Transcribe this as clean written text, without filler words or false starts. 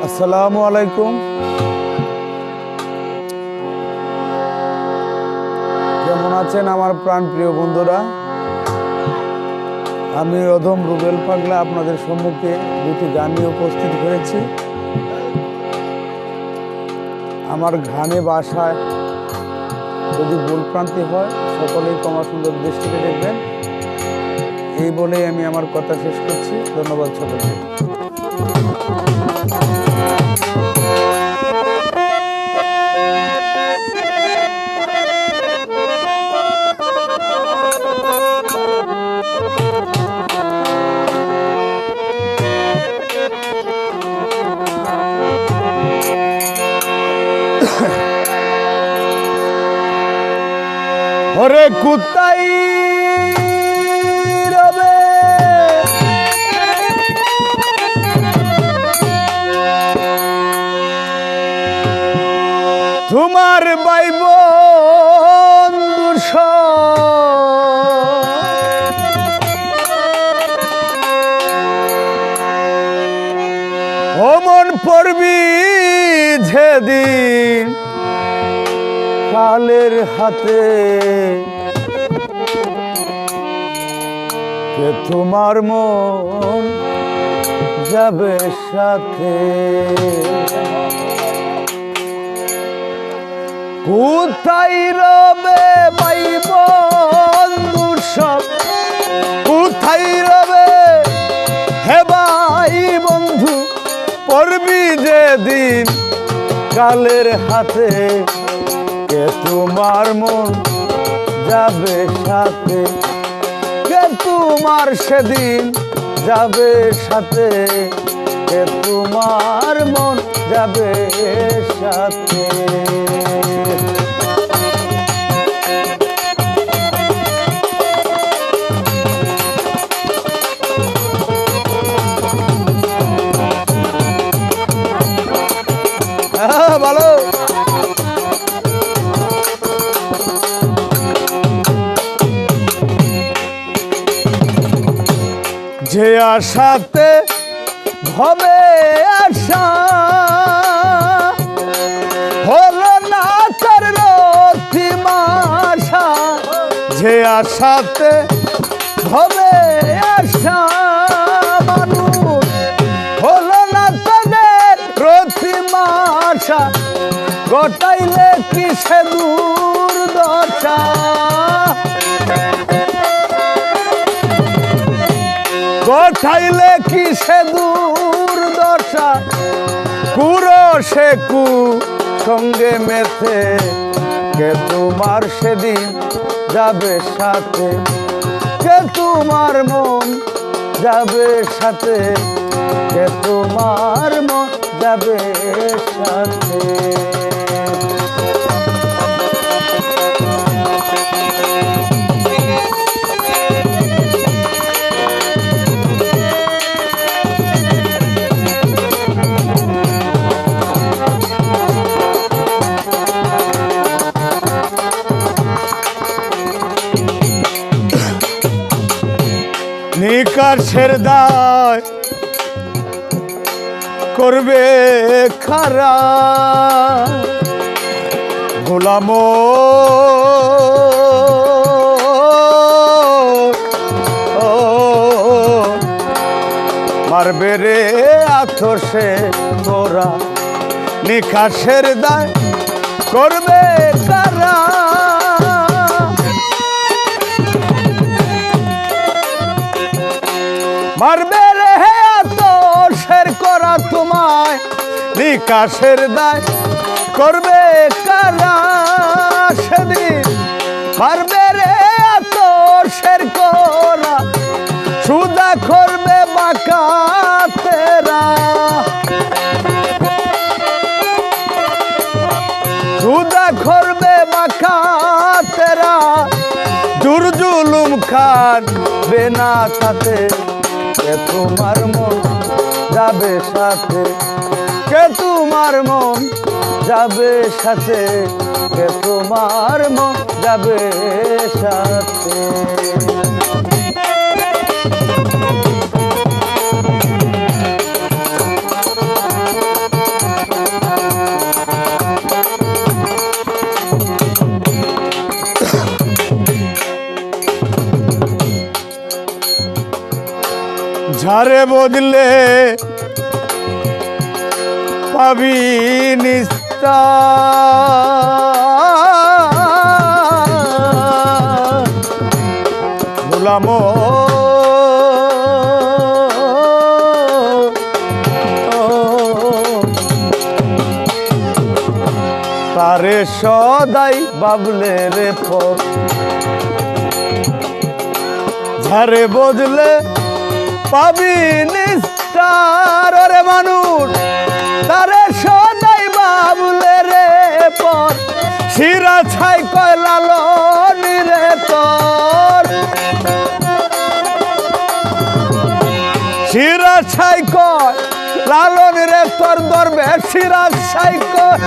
আসসালামু আলাইকুম। কেমন আছেন আমার প্রাণপ্রিয় বন্ধুরা? আমি অধম রুবেল পাগলা আপনাদের সম্মুখে দুটি গান নিয়ে উপস্থিত হয়েছি। আমার গানে ভাষায় যদি ভুলভ্রান্তি হয় সকলেই ক্ষমা সুন্দর দৃষ্টিতে দেখবেন, এই বলেই আমি আমার কথা শেষ করছি। ধন্যবাদ সকলকে। ওরে কুত্তাই রবে তোমার ভাই বন্ধু অমন পড়বি যেদিন কালের হাতে, কে তোমার মন যাবে সাথে। কোথায় রবে ভাই বন্ধু সব, কোথায় রবে হে ভাই বন্ধু, পড়বি যেদিন কালের হাতে, কে তোমার মন যাবে সাথে, কে তোমার সেদিন যাবে সাথে, কে তোমার মন যাবে সাথে। ভালো যে আশাতে ভবে আশা হলো না তার রতিমাশা, যে আশাতে ভবে আশা মানুষ হলো না তাদের রতিমাশা, গোটাইলে কি সে দুর্দশা। গোটাইলে কি সে দুর্দশা, কুরো সে কু সঙ্গে মেতে, কে তোমার সেদিন যাবে সাথে, কে তোমার মন যাবে সাথে, কে তোমার মন যাবে সাথে। নিকাশের দায় করবে খারা, গোলাম মারবে রে আতশে তোরা, নিকাশের দায় করবে খারা, মারবে রে আতশের করা তোমায়, নিকাশের দায় করবে কারা সেদিন, মারবে রে আতশের করা, সুদা করবে বাঁকা তেরা, সুদা করবে বাঁকা তেরা, জুলুম খান বেনা তাতে, কে তোমার মন যাবে সাথে, কে তোমার মন যাবে সাথে, কে তোমার মন যাবে সাথে। ঝারে বদলে পাবি নিস্তার গোলামো তারে সদাই বাবলে রে পর ঝারে বদলে পাবি নিস্তার রে মানুষ তারে সদাই বাবলে রে পর শিরা ছাই কয় লালনি রে তোর শিরা ছাই কয় লালন রে তোর দরবে শিরা ছাই কয়